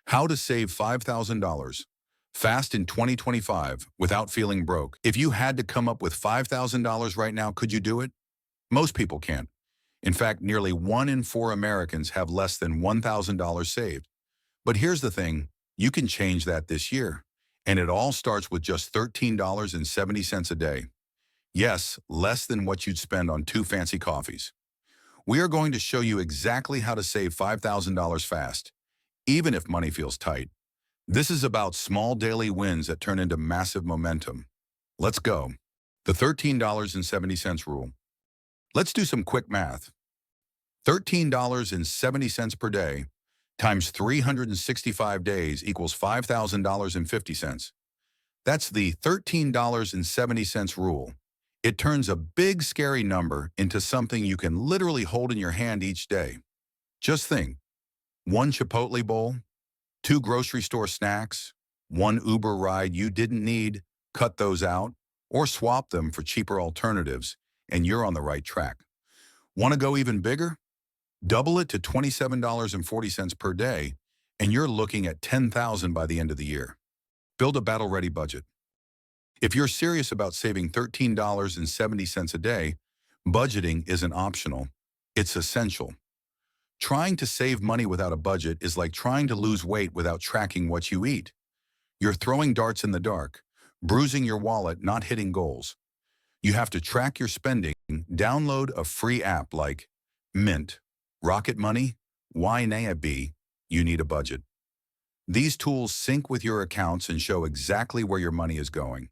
How to save $5,000 fast in 2025 without feeling broke. If you had to come up with $5,000 right now, could you do it? Most people can't. In fact, nearly 1 in 4 Americans have less than $1,000 saved. But here's the thing, you can change that this year. And it all starts with just $13.70 a day. Yes, less than what you'd spend on 2 fancy coffees. We are going to show you exactly how to save $5,000 fast, even if money feels tight. This is about small daily wins that turn into massive momentum. Let's go. The $13.70 rule. Let's do some quick math. $13.70 per day times 365 days equals $5,000.50. That's the $13.70 rule. It turns a big, scary number into something you can literally hold in your hand each day. Just think, 1 Chipotle bowl, 2 grocery store snacks, 1 Uber ride you didn't need, cut those out, or swap them for cheaper alternatives, and you're on the right track. Want to go even bigger? Double it to $27.40 per day, and you're looking at $10,000 by the end of the year. Build a battle-ready budget. If you're serious about saving $13.70 a day, budgeting isn't optional. It's essential. Trying to save money without a budget is like trying to lose weight without tracking what you eat. You're throwing darts in the dark, bruising your wallet, not hitting goals. You have to track your spending. Download a free app like Mint, Rocket Money, YNAB. You need a budget. These tools sync with your accounts and show exactly where your money is going.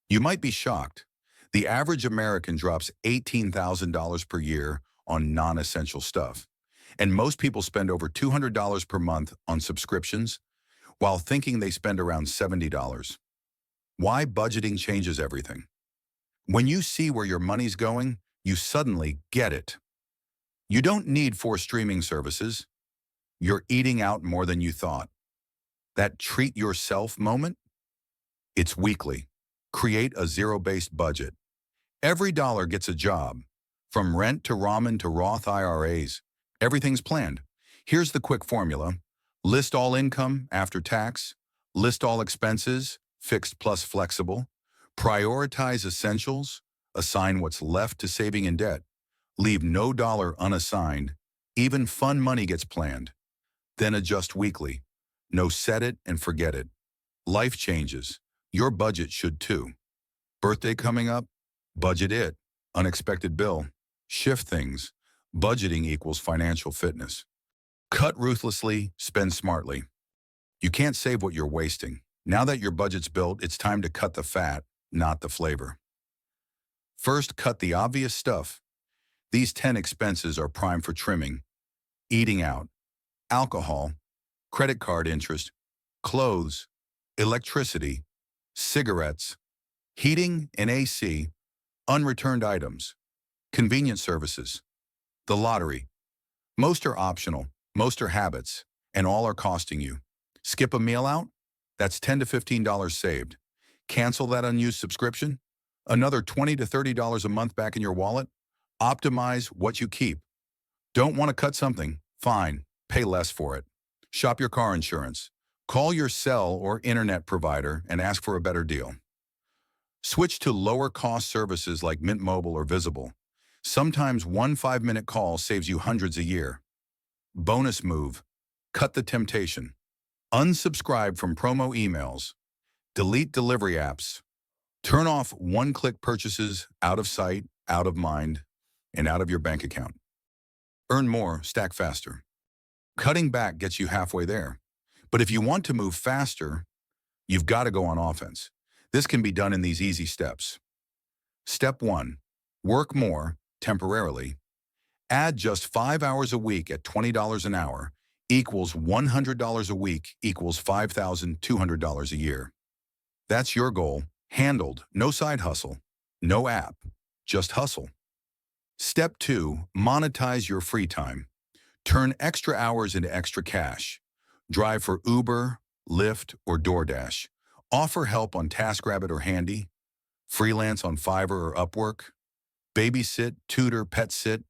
You might be shocked. The average American drops $18,000 per year on non-essential stuff. And most people spend over $200 per month on subscriptions, while thinking they spend around $70. Why budgeting changes everything. When you see where your money's going, you suddenly get it. You don't need 4 streaming services. You're eating out more than you thought. That treat yourself moment? It's weekly. Create a zero-based budget. Every dollar gets a job. From rent to ramen to Roth IRAs, everything's planned. Here's the quick formula. List all income after tax. List all expenses, fixed plus flexible. Prioritize essentials. Assign what's left to saving and debt. Leave no dollar unassigned. Even fun money gets planned. Then adjust weekly. No set it and forget it. Life changes. Your budget should too. Birthday coming up? Budget it. Unexpected bill? Shift things. Budgeting equals financial fitness. Cut ruthlessly, spend smartly. You can't save what you're wasting. Now that your budget's built, it's time to cut the fat, not the flavor. First, cut the obvious stuff. These 10 expenses are prime for trimming. Eating out, alcohol, credit card interest, clothes, electricity, cigarettes, heating and AC, unreturned items, convenience services, the lottery. Most are optional, most are habits, and all are costing you. Skip a meal out? That's $10 to $15 saved. Cancel that unused subscription? Another $20 to $30 a month back in your wallet? Optimize what you keep. Don't want to cut something? Fine, pay less for it. Shop your car insurance. Call your cell or internet provider and ask for a better deal. Switch to lower-cost services like Mint Mobile or Visible. Sometimes one 5-minute call saves you hundreds a year. Bonus move. Cut the temptation. Unsubscribe from promo emails. Delete delivery apps. Turn off one-click purchases out of sight, out of mind, and out of your bank account. Earn more, stack faster. Cutting back gets you halfway there. But if you want to move faster, you've got to go on offense. This can be done in these easy steps. Step 1. Work more, temporarily. Add just 5 hours a week at $20 an hour equals $100 a week equals $5,200 a year. That's your goal. Handled. No side hustle. No app. Just hustle. Step 2. Monetize your free time. Turn extra hours into extra cash. Drive for Uber, Lyft, or DoorDash. Offer help on TaskRabbit or Handy. Freelance on Fiverr or Upwork. Babysit, tutor, pet sit.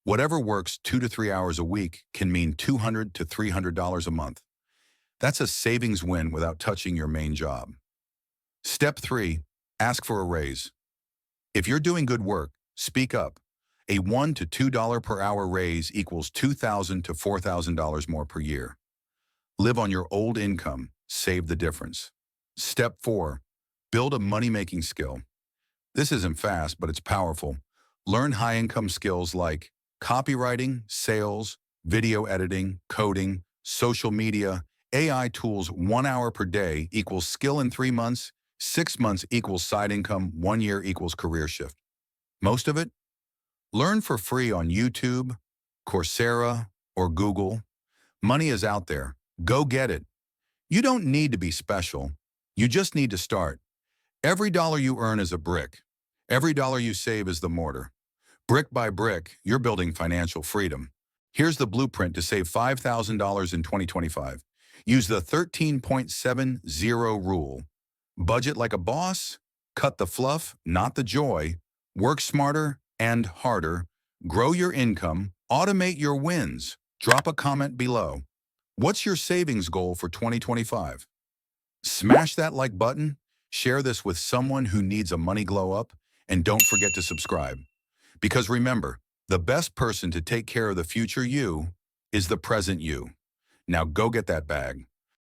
Whatever works 2 to 3 hours a week can mean $200 to $300 a month. That's a savings win without touching your main job. Step 3, ask for a raise. If you're doing good work, speak up. A $1 to $2 per hour raise equals $2,000 to $4,000 more per year. Live on your old income, save the difference. Step 4, build a money-making skill. This isn't fast, but it's powerful. Learn high-income skills like copywriting, sales, video editing, coding, social media, AI tools. 1 hour per day equals skill in 3 months, 6 months equals side income, 1 year equals career shift. Most of it? Learn for free on YouTube, Coursera, or Google. Money is out there. Go get it. You don't need to be special. You just need to start. Every dollar you earn is a brick. Every dollar you save is the mortar. Brick by brick, you're building financial freedom. Here's the blueprint to save $5,000 in 2025. Use the 13.70 rule. Budget like a boss, cut the fluff, not the joy, work smarter and harder, grow your income, automate your wins. Drop a comment below. What's your savings goal for 2025? Smash that like button, share this with someone who needs a money glow up, and don't forget to subscribe. Because remember, the best person to take care of the future you is the present you. Now go get that bag.